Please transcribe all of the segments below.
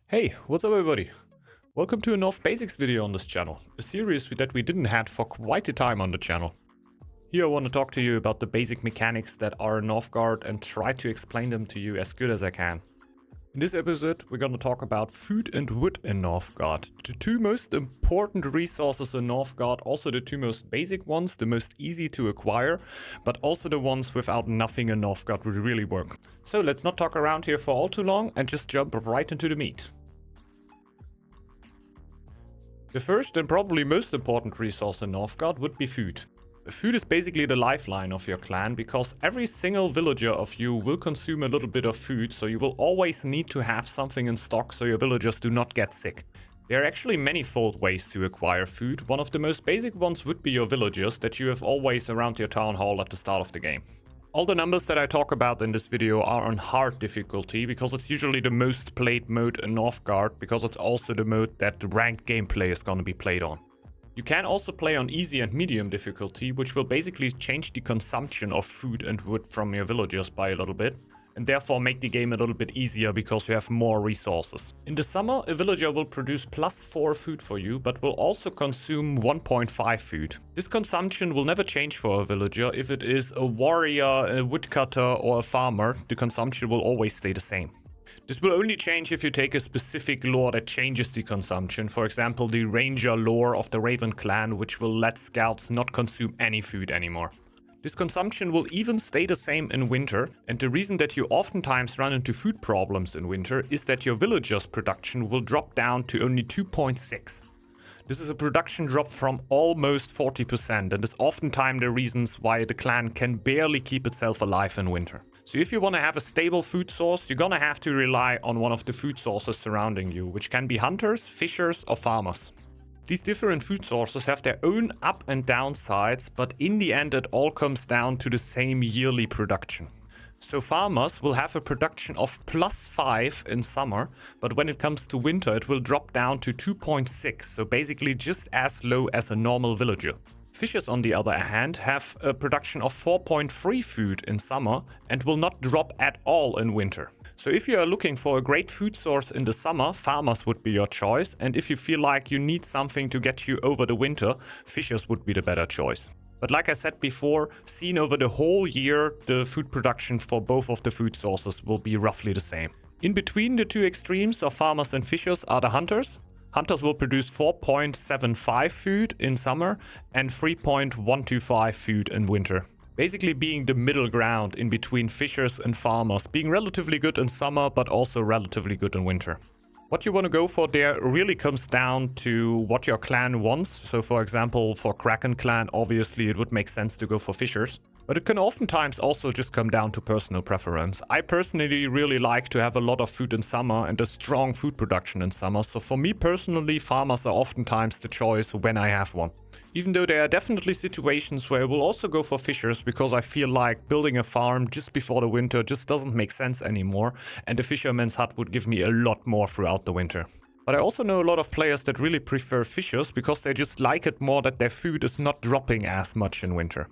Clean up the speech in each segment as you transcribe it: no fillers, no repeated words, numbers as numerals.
Hey, what's up everybody? Welcome to a Northbasics video on this channel, a series that we didn't have for quite a time on the channel. Here I want to talk to you about the basic mechanics that are in Northgard and try to explain them to you as good as I can. In this episode we're gonna talk about food and wood in Northgard, the two most important resources in Northgard, also the two most basic ones, the most easy to acquire, but also the ones without nothing in Northgard would really work. So let's not talk around here for all too long and just jump right into the meat. The first and probably most important resource in Northgard would be food. Food is basically the lifeline of your clan, because every single villager of you will consume a little bit of food, so you will always need to have something in stock so your villagers do not get sick. There are actually manifold ways to acquire food. One of the most basic ones would be your villagers that you have always around your town hall at the start of the game. All the numbers that I talk about in this video are on hard difficulty, because it's usually the most played mode in Northgard, because it's also the mode that the ranked gameplay is going to be played on. You can also play on easy and medium difficulty, which will basically change the consumption of food and wood from your villagers by a little bit, and therefore make the game a little bit easier because you have more resources. In the summer, a villager will produce +4 food for you, but will also consume 1.5 food. This consumption will never change for a villager. If it is a warrior, a woodcutter, or a farmer, the consumption will always stay the same. This will only change if you take a specific lore that changes the consumption. For example, the ranger lore of the Raven clan, which will let scouts not consume any food anymore. This consumption will even stay the same in winter, and the reason that you oftentimes run into food problems in winter is that your villagers' production will drop down to only 2.6. This is a production drop from almost 40%, and is oftentimes the reasons why the clan can barely keep itself alive in winter. So if you want to have a stable food source, you're gonna have to rely on one of the food sources surrounding you, which can be hunters, fishers, or farmers. These different food sources have their own up and down sides, but in the end it all comes down to the same yearly production. So farmers will have a production of +5 in summer, but when it comes to winter it will drop down to 2.6, so basically just as low as a normal villager. Fishers, on the other hand, have a production of 4.3 food in summer and will not drop at all in winter. So if you are looking for a great food source in the summer, farmers would be your choice, and if you feel like you need something to get you over the winter, fishers would be the better choice. But like I said before, seen over the whole year, the food production for both of the food sources will be roughly the same. In between the two extremes of farmers and fishers are the hunters. Hunters will produce 4.75 food in summer and 3.125 food in winter. Basically being the middle ground in between fishers and farmers, being relatively good in summer but also relatively good in winter. What you want to go for there really comes down to what your clan wants. So for example, for Kraken clan, obviously it would make sense to go for fishers. But it can oftentimes also just come down to personal preference. I personally really like to have a lot of food in summer and a strong food production in summer. So for me personally, farmers are oftentimes the choice when I have one. Even though there are definitely situations where I will also go for fishers, because I feel like building a farm just before the winter just doesn't make sense anymore, and the fisherman's hut would give me a lot more throughout the winter. But I also know a lot of players that really prefer fishers because they just like it more that their food is not dropping as much in winter,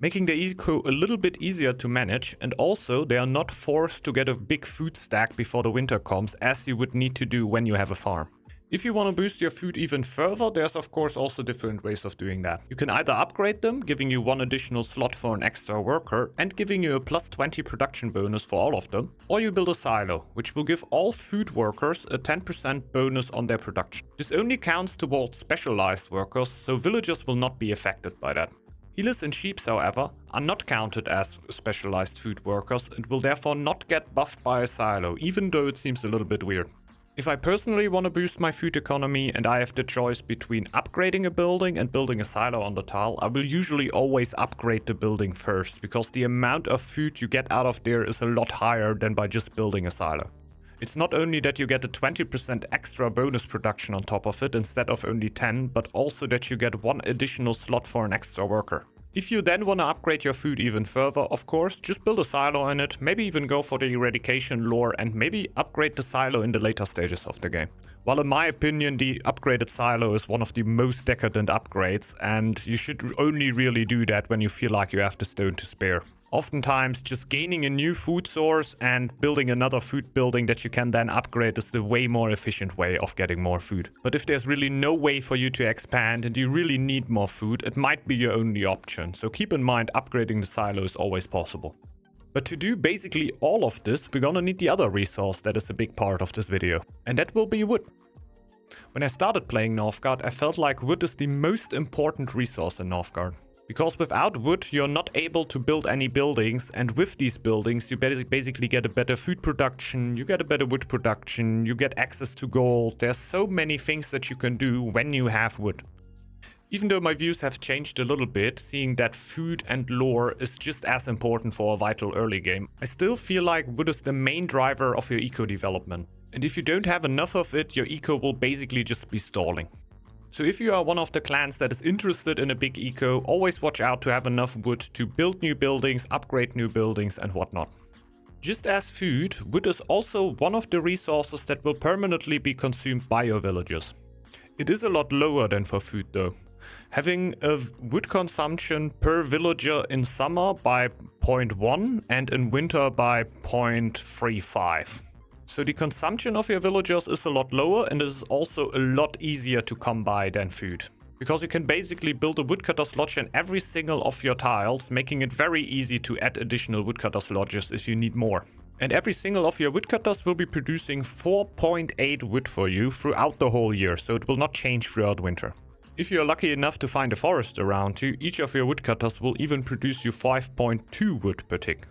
making the eco a little bit easier to manage, and also they are not forced to get a big food stack before the winter comes, as you would need to do when you have a farm. If you want to boost your food even further, there's of course also different ways of doing that. You can either upgrade them, giving you one additional slot for an extra worker and giving you a +20 production bonus for all of them, or you build a silo, which will give all food workers a 10% bonus on their production. This only counts towards specialized workers, so villagers will not be affected by that. Healers and sheeps, however, are not counted as specialized food workers and will therefore not get buffed by a silo, even though it seems a little bit weird. If I personally want to boost my food economy and I have the choice between upgrading a building and building a silo on the tile, I will usually always upgrade the building first, because the amount of food you get out of there is a lot higher than by just building a silo. It's not only that you get a 20% extra bonus production on top of it instead of only 10, but also that you get one additional slot for an extra worker. If you then want to upgrade your food even further, of course, just build a silo in it, maybe even go for the eradication lore and maybe upgrade the silo in the later stages of the game. While in my opinion the upgraded silo is one of the most decadent upgrades, and you should only really do that when you feel like you have the stone to spare. Oftentimes, just gaining a new food source and building another food building that you can then upgrade is the way more efficient way of getting more food. But if there's really no way for you to expand and you really need more food, it might be your only option. So keep in mind, upgrading the silo is always possible. But to do basically all of this, we're gonna need the other resource that is a big part of this video, and that will be wood. When I started playing Northgard, I felt like wood is the most important resource in Northgard. Because without wood, you're not able to build any buildings, and with these buildings, you basically get a better food production, you get a better wood production, you get access to gold. There's so many things that you can do when you have wood. Even though my views have changed a little bit, seeing that food and lore is just as important for a vital early game, I still feel like wood is the main driver of your eco development. And if you don't have enough of it, your eco will basically just be stalling. So if you are one of the clans that is interested in a big eco, always watch out to have enough wood to build new buildings, upgrade new buildings and whatnot. Just as food, wood is also one of the resources that will permanently be consumed by your villagers. It is a lot lower than for food though. Having a wood consumption per villager in summer by 0.1 and in winter by 0.35. So the consumption of your villagers is a lot lower, and it is also a lot easier to come by than food. Because you can basically build a woodcutter's lodge in every single of your tiles, making it very easy to add additional woodcutter's lodges if you need more. And every single of your woodcutters will be producing 4.8 wood for you throughout the whole year, so it will not change throughout winter. If you are lucky enough to find a forest around you, each of your woodcutters will even produce you 5.2 wood per tick.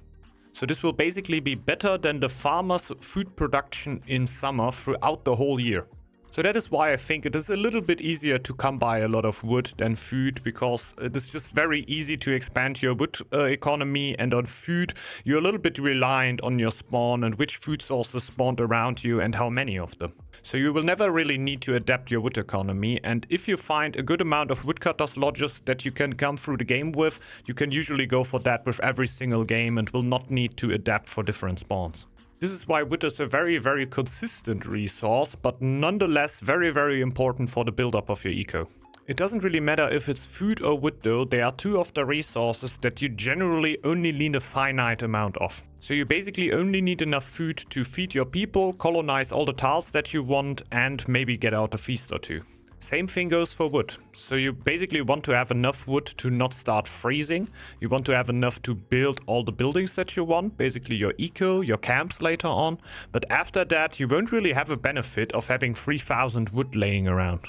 So this will basically be better than the farmer's food production in summer throughout the whole year. So that is why I think it is a little bit easier to come by a lot of wood than food, because it is just very easy to expand your wood economy, and on food you're a little bit reliant on your spawn and which food sources spawned around you and how many of them. So you will never really need to adapt your wood economy, and if you find a good amount of woodcutters lodges that you can come through the game with, you can usually go for that with every single game and will not need to adapt for different spawns. This is why wood is a very consistent resource, but nonetheless very important for the build-up of your eco. It doesn't really matter if it's food or wood though, they are two of the resources that you generally only need a finite amount of. So you basically only need enough food to feed your people, colonize all the tiles that you want, and maybe get out a feast or two. Same thing goes for wood. So you basically want to have enough wood to not start freezing. You want to have enough to build all the buildings that you want, basically your eco, your camps later on. But after that, you won't really have a benefit of having 3000 wood laying around.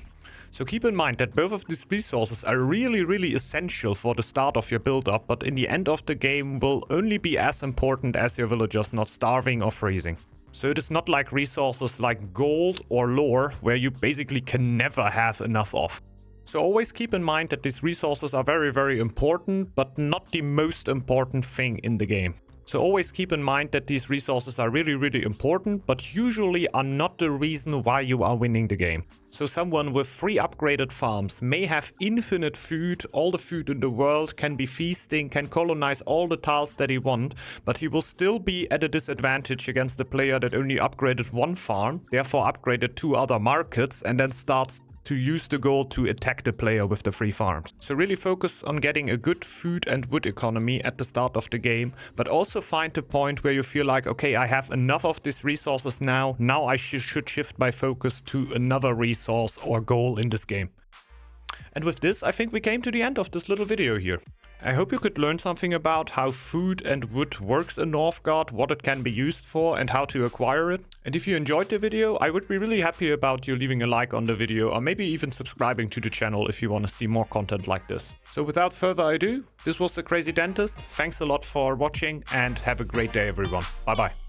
So keep in mind that both of these resources are really essential for the start of your build-up, but in the end of the game will only be as important as your villagers not starving or freezing. So it is not like resources like gold or lore, where you basically can never have enough of. So always keep in mind that these resources are very important, but not the most important thing in the game. So always keep in mind that these resources are really important, but usually are not the reason why you are winning the game. So someone with 3 upgraded farms may have infinite food, all the food in the world, can be feasting, can colonize all the tiles that he wants, but he will still be at a disadvantage against the player that only upgraded 1 farm, therefore upgraded 2 other markets, and then starts to use the gold to attack the player with the 3 farms. So really focus on getting a good food and wood economy at the start of the game, but also find the point where you feel like, okay, I have enough of these resources now I should shift my focus to another resource or goal in this game. And with this, I think we came to the end of this little video here. I hope you could learn something about how food and wood works in Northgard, what it can be used for and how to acquire it. And if you enjoyed the video, I would be really happy about you leaving a like on the video, or maybe even subscribing to the channel if you want to see more content like this. So without further ado, this was the Crazy Dentist. Thanks a lot for watching and have a great day everyone. Bye bye.